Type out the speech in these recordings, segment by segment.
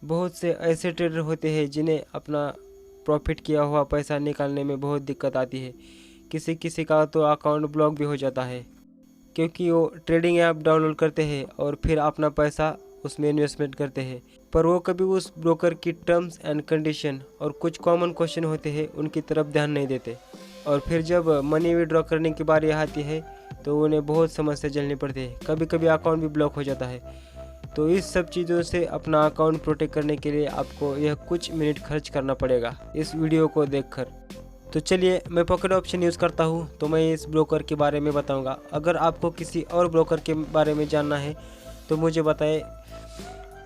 बहुत से ऐसे ट्रेडर होते हैं जिन्हें अपना प्रॉफिट किया हुआ पैसा निकालने में बहुत दिक्कत आती है। किसी किसी का तो अकाउंट ब्लॉक भी हो जाता है, क्योंकि वो ट्रेडिंग ऐप डाउनलोड करते हैं और फिर अपना पैसा उसमें इन्वेस्टमेंट करते हैं, पर वो कभी उस ब्रोकर की टर्म्स एंड कंडीशन और कुछ कॉमन क्वेश्चन होते हैं उनकी तरफ ध्यान नहीं देते। और फिर जब मनी विड्रॉ करने की बारी आती है तो उन्हें बहुत समस्या झेलनी पड़ती है, कभी कभी अकाउंट भी ब्लॉक हो जाता है। तो इस सब चीज़ों से अपना अकाउंट प्रोटेक्ट करने के लिए आपको यह कुछ मिनट खर्च करना पड़ेगा इस वीडियो को देखकर। तो चलिए, मैं पॉकेट ऑप्शन यूज़ करता हूँ तो मैं इस ब्रोकर के बारे में बताऊँगा। अगर आपको किसी और ब्रोकर के बारे में जानना है तो मुझे बताएं।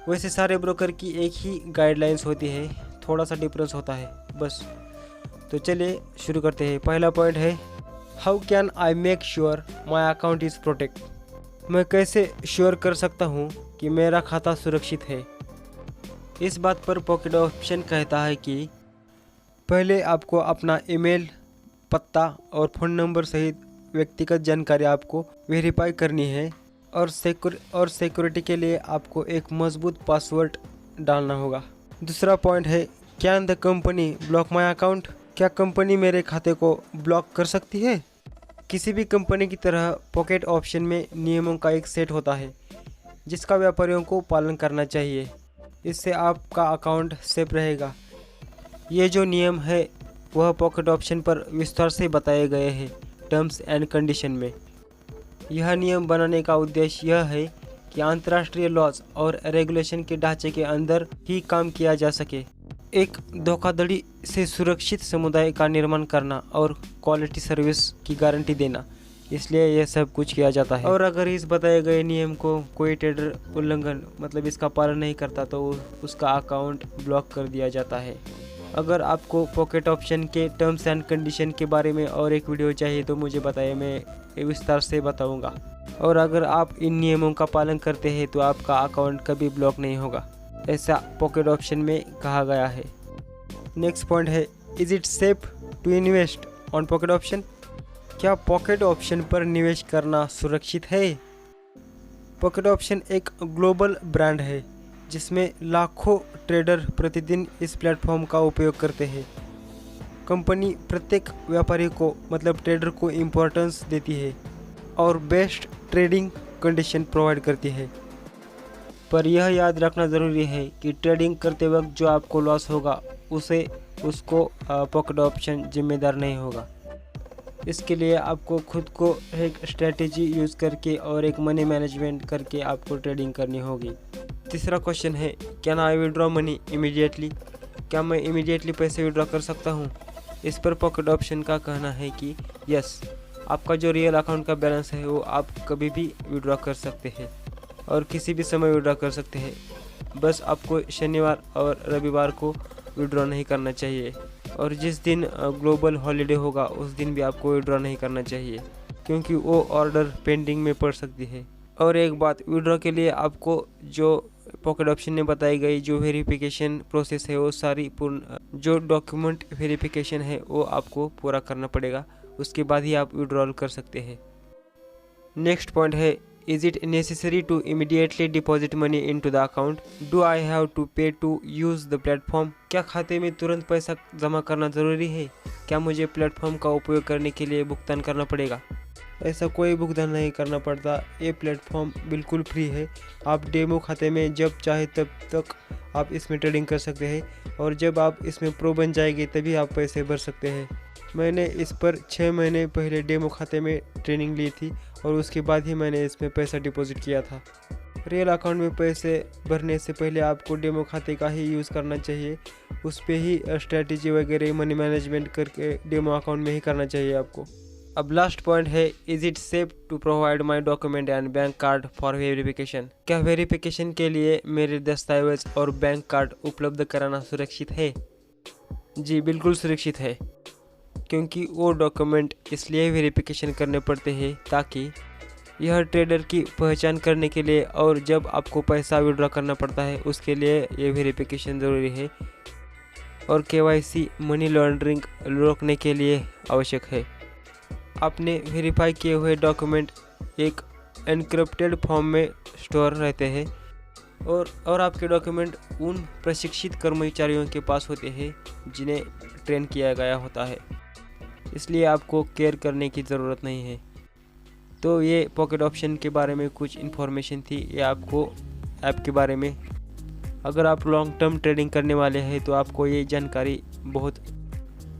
वैसे सारे ब्रोकर की एक ही गाइडलाइंस होती है, थोड़ा सा डिफरेंस होता है बस। तो चलिए शुरू करते हैं। पहला पॉइंट है, how can I make sure my account is protect. मैं कैसे श्योर कर सकता हूँ कि मेरा खाता सुरक्षित है। इस बात पर पॉकेट ऑप्शन कहता है कि पहले आपको अपना ईमेल, पता और फ़ोन नंबर सहित व्यक्तिगत जानकारी आपको वेरीफाई करनी है, और सिक्योरिटी के लिए आपको एक मजबूत पासवर्ड डालना होगा। दूसरा पॉइंट है, can the company block my account. क्या कंपनी मेरे खाते को ब्लॉक कर सकती है। किसी भी कंपनी की तरह पॉकेट ऑप्शन में नियमों का एक सेट होता है जिसका व्यापारियों को पालन करना चाहिए। इससे आपका अकाउंट सेफ रहेगा। ये जो नियम है वह पॉकेट ऑप्शन पर विस्तार से बताए गए हैं टर्म्स एंड कंडीशन में। यह नियम बनाने का उद्देश्य यह है कि अंतर्राष्ट्रीय लॉज और रेगुलेशन के ढांचे के अंदर ही काम किया जा सके, एक धोखाधड़ी से सुरक्षित समुदाय का निर्माण करना और क्वालिटी सर्विस की गारंटी देना। इसलिए यह सब कुछ किया जाता है। और अगर इस बताए गए नियम को कोई ट्रेडर उल्लंघन मतलब इसका पालन नहीं करता तो उसका अकाउंट ब्लॉक कर दिया जाता है। अगर आपको पॉकेट ऑप्शन के टर्म्स एंड कंडीशन के बारे में और एक वीडियो चाहिए तो मुझे बताइए, मैं विस्तार से बताऊंगा। और अगर आप इन नियमों का पालन करते हैं तो आपका अकाउंट कभी ब्लॉक नहीं होगा, ऐसा पॉकेट ऑप्शन में कहा गया है। नेक्स्ट पॉइंट है, is it safe to invest on pocket option. क्या पॉकेट ऑप्शन पर निवेश करना सुरक्षित है। पॉकेट ऑप्शन एक ग्लोबल ब्रांड है जिसमें लाखों ट्रेडर प्रतिदिन इस प्लेटफॉर्म का उपयोग करते हैं। कंपनी प्रत्येक व्यापारी को मतलब ट्रेडर को इम्पोर्टेंस देती है और बेस्ट ट्रेडिंग कंडीशन प्रोवाइड करती है। पर यह याद रखना ज़रूरी है कि ट्रेडिंग करते वक्त जो आपको लॉस होगा उसको पॉकेट ऑप्शन जिम्मेदार नहीं होगा। इसके लिए आपको खुद को एक स्ट्रेटेजी यूज़ करके और एक मनी मैनेजमेंट करके आपको ट्रेडिंग करनी होगी। तीसरा क्वेश्चन है, can I withdraw money immediately. क्या मैं इमीडिएटली पैसे विड्रॉ कर सकता हूँ। इस पर पॉकेट ऑप्शन का कहना है कि यस, आपका जो रियल अकाउंट का बैलेंस है वो आप कभी भी विड्रॉ कर सकते हैं और किसी भी समय विड्रॉ कर सकते हैं। बस आपको शनिवार और रविवार को विड्रॉ नहीं करना चाहिए, और जिस दिन ग्लोबल हॉलीडे होगा उस दिन भी आपको विड्रॉ नहीं करना चाहिए, क्योंकि वो ऑर्डर पेंडिंग में पड़ सकती है। और एक बात, विड्रॉ के लिए आपको जो पॉकेट ऑप्शन में बताई गई जो वेरिफिकेशन प्रोसेस है वो सारी पूर्ण, जो डॉक्यूमेंट वेरिफिकेशन है वो आपको पूरा करना पड़ेगा, उसके बाद ही आप विड्रॉल कर सकते हैं। नेक्स्ट पॉइंट है, is it necessary to immediately deposit money into the account. Do I have to pay to use the platform. क्या खाते में तुरंत पैसा जमा करना ज़रूरी है। क्या मुझे प्लेटफॉर्म का उपयोग करने के लिए भुगतान करना पड़ेगा। ऐसा कोई भुगतान नहीं करना पड़ता। ये प्लेटफॉर्म बिल्कुल फ्री है। आप डेमो खाते में जब चाहे तब तक आप इसमें ट्रेडिंग कर सकते हैं, और जब आप इसमें प्रो बन जाएंगे तभी आप पैसे भर सकते हैं। मैंने इस पर 6 महीने पहले डेमो खाते में ट्रेनिंग ली थी और उसके बाद ही मैंने इसमें पैसा डिपॉजिट किया था। रियल अकाउंट में पैसे भरने से पहले आपको डेमो खाते का ही यूज़ करना चाहिए। उस पर ही स्ट्रैटेजी वगैरह मनी मैनेजमेंट करके डेमो अकाउंट में ही करना चाहिए आपको। अब लास्ट पॉइंट है, is it safe to provide my document and bank card for verification. क्या वेरिफिकेशन के लिए मेरे दस्तावेज और बैंक कार्ड उपलब्ध कराना सुरक्षित है। जी बिल्कुल सुरक्षित है, क्योंकि वो डॉक्यूमेंट इसलिए वेरिफिकेशन करने पड़ते हैं ताकि यह ट्रेडर की पहचान करने के लिए, और जब आपको पैसा विड्रॉ करना पड़ता है उसके लिए ये वेरिफिकेशन ज़रूरी है, और KYC मनी लॉन्ड्रिंग रोकने के लिए आवश्यक है। आपने वेरीफाई किए हुए डॉक्यूमेंट एक एनक्रिप्टेड फॉर्म में स्टोर रहते हैं और आपके डॉक्यूमेंट उन प्रशिक्षित कर्मचारियों के पास होते हैं जिन्हें ट्रेन किया गया होता है, इसलिए आपको केयर करने की ज़रूरत नहीं है। तो ये पॉकेट ऑप्शन के बारे में कुछ इन्फॉर्मेशन थी, ये आपको ऐप के बारे में। अगर आप लॉन्ग टर्म ट्रेडिंग करने वाले हैं तो आपको ये जानकारी बहुत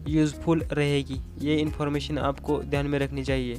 यूज़फुल रहेगी। ये इन्फॉर्मेशन आपको ध्यान में रखनी चाहिए।